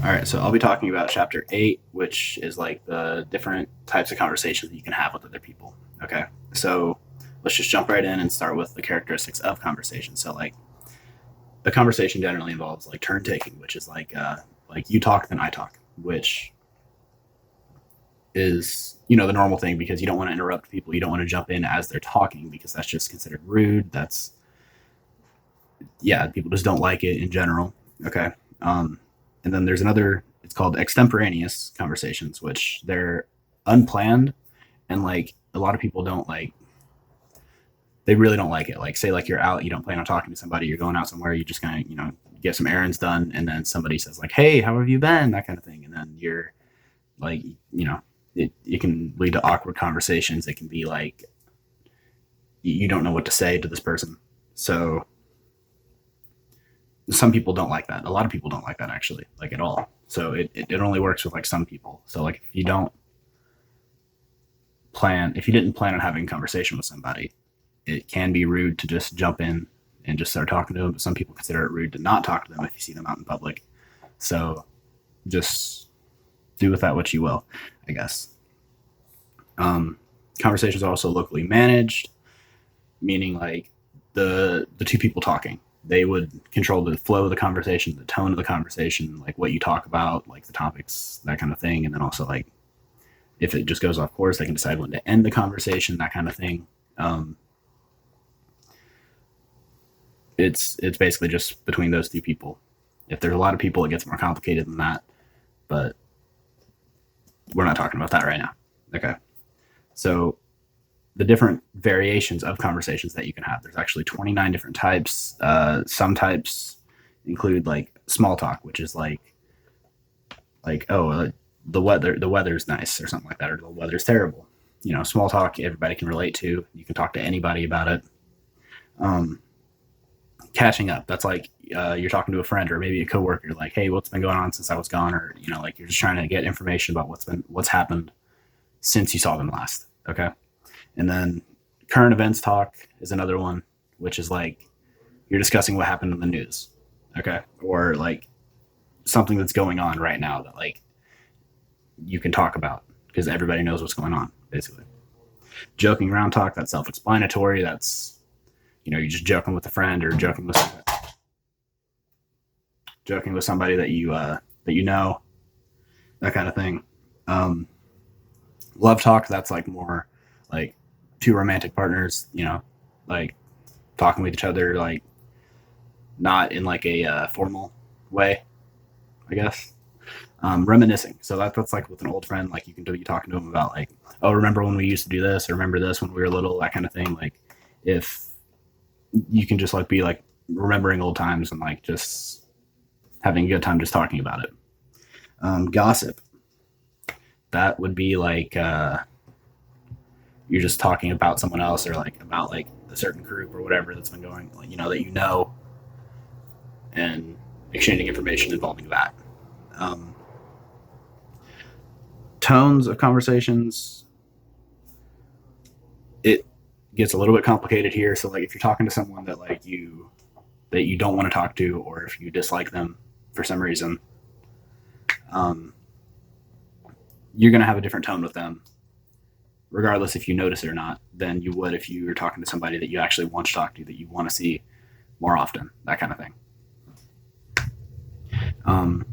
All right, so I'll be talking about chapter 8, which is like the different types of conversations that you can have with other people. Okay, so let's just jump right in and start with the characteristics of conversation. So, like, a conversation generally involves like turn taking, which is like you talk, then I talk, which is the normal thing because you don't want to interrupt people. You don't want to jump in as they're talking because that's just considered rude. That's yeah, people just don't like it in general. Okay. Um, and then there's another. It's called extemporaneous conversations, which they're unplanned and like a lot of people don't like. They really don't like it. Like say like you're out, you don't plan on talking to somebody. You're going out somewhere. You just kind of get some errands done, and then somebody says like, "Hey, how have you been?" That kind of thing, and then you're like, it can lead to awkward conversations. It can be like you don't know what to say to this person. So some people don't like that. A lot of people don't like that actually, like at all. So it only works with like some people. So like if you didn't plan on having a conversation with somebody, it can be rude to just jump in and just start talking to them. But some people consider it rude to not talk to them if you see them out in public. So just do with that what you will, I guess. Um, Conversations are also locally managed, meaning like the two people talking, they would control the flow of the conversation, the tone of the conversation, like what you talk about, like the topics, that kind of thing, and then also like if it just goes off course, they can decide when to end the conversation, that kind of thing. Um, it's basically just between those two people. If there's a lot of people, it gets more complicated than that, but we're not talking about that right now. Okay, so the different variations of conversations that you can have. There's actually 29 different types. Some types include like small talk, which is like oh the weather's nice or something like that, or the weather's terrible. Small talk everybody can relate to. You can talk to anybody about it. Um, Catching up. That's like you're talking to a friend or maybe a coworker, like, hey, what's been going on since I was gone, or like you're just trying to get information about what's happened since you saw them last. Okay. And then current events talk is another one, which is like you're discussing what happened in the news. Okay. Or like something that's going on right now that like you can talk about because everybody knows what's going on, basically. Joking around talk, that's self explanatory. That's, you're just joking with a friend or joking with somebody that you know, that kind of thing. Um, Love talk, that's like more like two romantic partners, like talking with each other, like not in like a formal way, I guess. Reminiscing. So that's like with an old friend, like you can be talking to them about like, oh, remember when we used to do this, or remember this when we were little, that kind of thing. Like if you can just like be like remembering old times and like just having a good time just talking about it. Gossip. That would be like you're just talking about someone else or like about like a certain group or whatever that's been going, like, that and exchanging information involving that. Um, Tones of conversations, it gets a little bit complicated here. So like if you're talking to someone that you don't want to talk to, or if you dislike them for some reason, um, you're going to have a different tone with them, regardless if you notice it or not, than you would if you were talking to somebody that you actually want to talk to, that you want to see more often, that kind of thing. Um,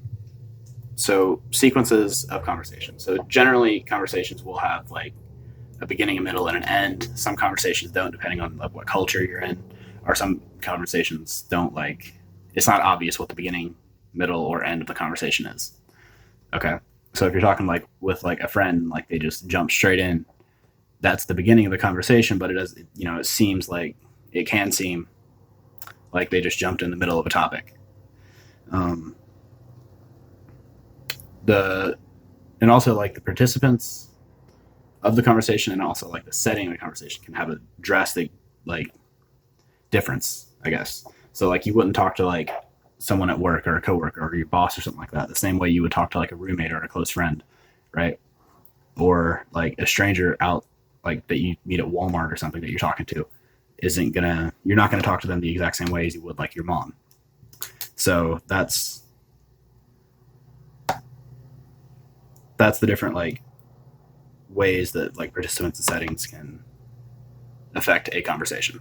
so sequences of conversations. So generally, conversations will have like a beginning, a middle, and an end. Some conversations don't, depending on like, what culture you're in, or some conversations don't like. It's not obvious what the beginning, middle, or end of the conversation is. Okay, so if you're talking like with like a friend, like they just jump straight in, that's the beginning of the conversation. But it does, it seems like it can seem like they just jumped in the middle of a topic. Um, the and also like the participants of the conversation and also like the setting of the conversation can have a drastic like difference, I guess. So like you wouldn't talk to like someone at work or a coworker or your boss or something like that the same way you would talk to like a roommate or a close friend, right? Or like a stranger out like that you meet at Walmart or something that you're talking to you're not gonna talk to them the exact same way as you would like your mom. So that's the different like ways that like participants and settings can affect a conversation.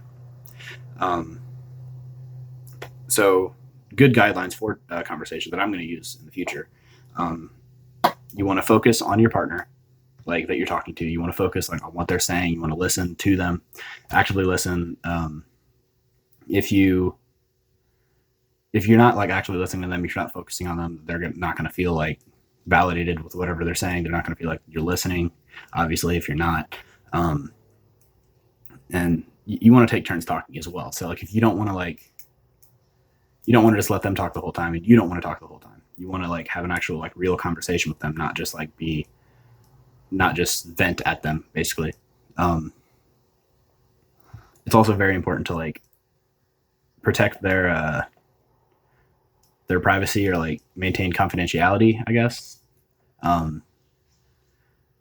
So good guidelines for conversation that I'm going to use in the future. You want to focus on your partner, like that you're talking to. You want to focus like on what they're saying. You want to listen to them, actively listen. If you're not like actually listening to them, if you're not focusing on them, they're not going to feel like validated with whatever they're saying. They're not going to feel like you're listening. Obviously, if you're not, and you want to take turns talking as well. So like if you don't want to just let them talk the whole time, and you don't want to talk the whole time. You want to like have an actual like real conversation with them, not just vent at them, basically. It's also very important to like protect their privacy or like maintain confidentiality, I guess.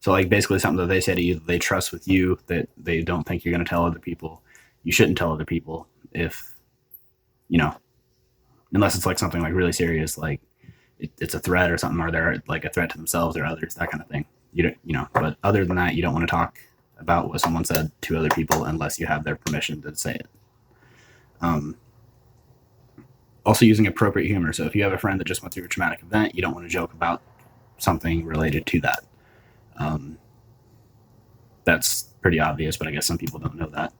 So like basically something that they say to you that they trust with you, that they don't think you're going to tell other people. You shouldn't tell other people if, unless it's like something like really serious, like it's a threat or something, or they're like a threat to themselves or others, that kind of thing. But other than that, you don't want to talk about what someone said to other people unless you have their permission to say it. Also using appropriate humor. So if you have a friend that just went through a traumatic event, you don't want to joke about something related to that. That's pretty obvious, but I guess some people don't know that.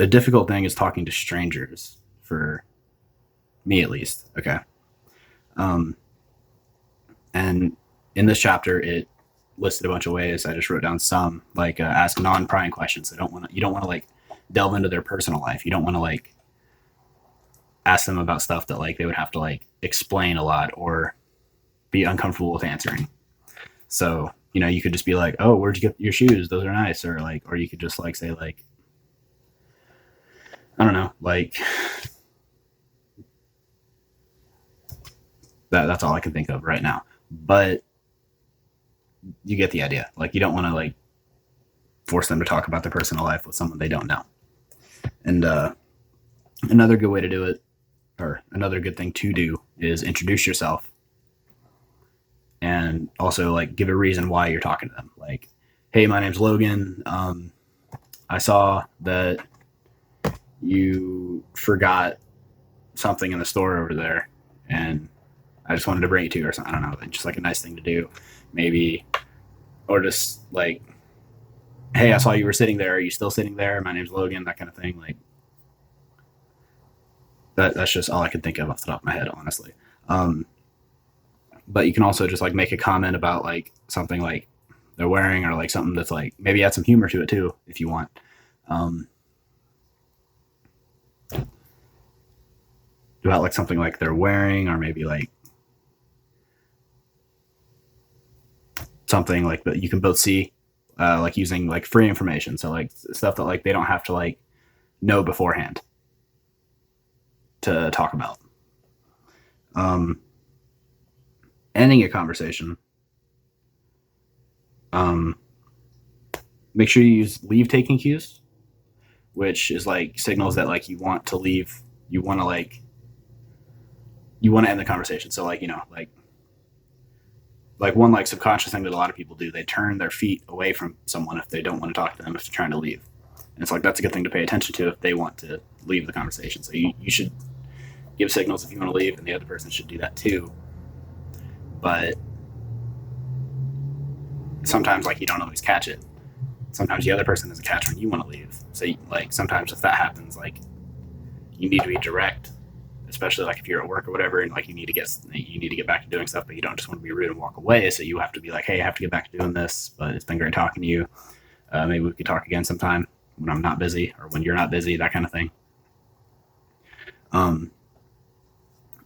A difficult thing is talking to strangers, for me at least. Okay. And in this chapter, it listed a bunch of ways. I just wrote down some, like ask non-prying questions. You don't want to like delve into their personal life. You don't want to like ask them about stuff that like they would have to like explain a lot or be uncomfortable with answering. So, you could just be like, oh, where'd you get your shoes? Those are nice. Or you could just like say like, I don't know, like that's all I can think of right now. But you get the idea. Like you don't want to like force them to talk about their personal life with someone they don't know. And another good way to do it, or another good thing to do, is introduce yourself. And also like give a reason why you're talking to them. Like, hey, my name's Logan. I saw that you forgot something in the store over there, and I just wanted to bring it to you, or something. I don't know, just like a nice thing to do, maybe. Or just like, hey, I saw you were sitting there. Are you still sitting there? My name's Logan, that kind of thing. Like that's just all I can think of off the top of my head, honestly. But you can also just like make a comment about like something like they're wearing, or like something that's like, maybe add some humor to it too, if you want. About like something like they're wearing, or maybe like something like that you can both see, like using like free information. So like stuff that like they don't have to like know beforehand to talk about. Ending a conversation. Make sure you use leave taking cues, which is like signals that like you want to leave. You want to end the conversation. So like, like one like subconscious thing that a lot of people do, they turn their feet away from someone if they don't want to talk to them, if they're trying to leave. And it's like, that's a good thing to pay attention to if they want to leave the conversation. So you should give signals if you want to leave, and the other person should do that too. But sometimes like you don't always catch it. Sometimes the other person doesn't catch when you want to leave. So like sometimes if that happens, like you need to be direct, especially like if you're at work or whatever, and like you need to get back to doing stuff, but you don't just want to be rude and walk away. So you have to be like, hey, I have to get back to doing this, but it's been great talking to you. Maybe we could talk again sometime when I'm not busy, or when you're not busy, that kind of thing.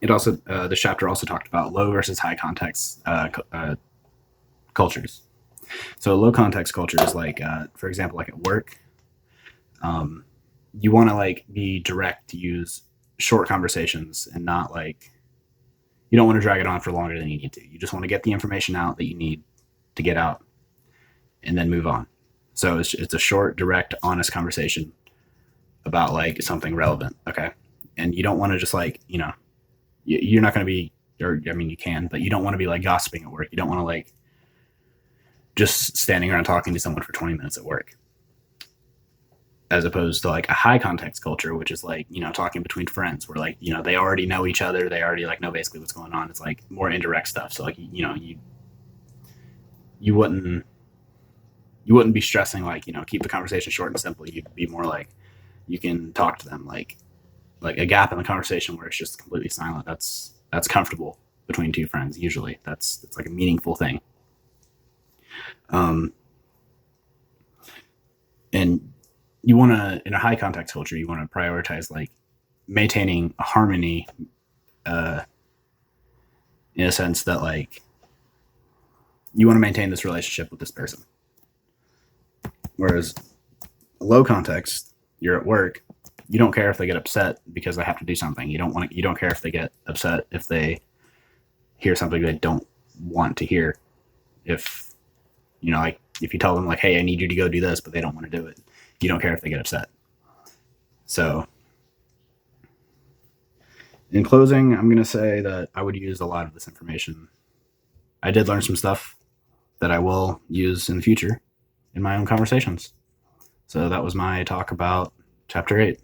It also, the chapter also talked about low versus high context cultures. So low context culture is like, for example, like at work, you want to like be direct, to use short conversations, and not like, you don't want to drag it on for longer than you need to. You just want to get the information out that you need to get out, and then move on. So it's a short, direct, honest conversation about like something relevant. Okay. And you don't want to just like, you're not going to be or I mean, you can, but you don't want to be like gossiping at work. You don't want to like just standing around talking to someone for 20 minutes at work, as opposed to like a high context culture, which is like, talking between friends where like, they already know each other. They already like know basically what's going on. It's like more indirect stuff. So like, you wouldn't be stressing like, keep the conversation short and simple. You'd be more like, you can talk to them like a gap in the conversation where it's just completely silent. That's comfortable between two friends. Usually that's like a meaningful thing. Um, and you want to, in a high context culture, you want to prioritize like maintaining a harmony, uh, in a sense that like you want to maintain this relationship with this person. Whereas low context, you're at work, you don't care if they get upset because they have to do something. You don't care if they get upset if they hear something they don't want to hear. If like if you tell them like, hey, I need you to go do this, but they don't want to do it, you don't care if they get upset. So in closing, I'm going to say that I would use a lot of this information. I did learn some stuff that I will use in the future in my own conversations. So that was my talk about chapter 8.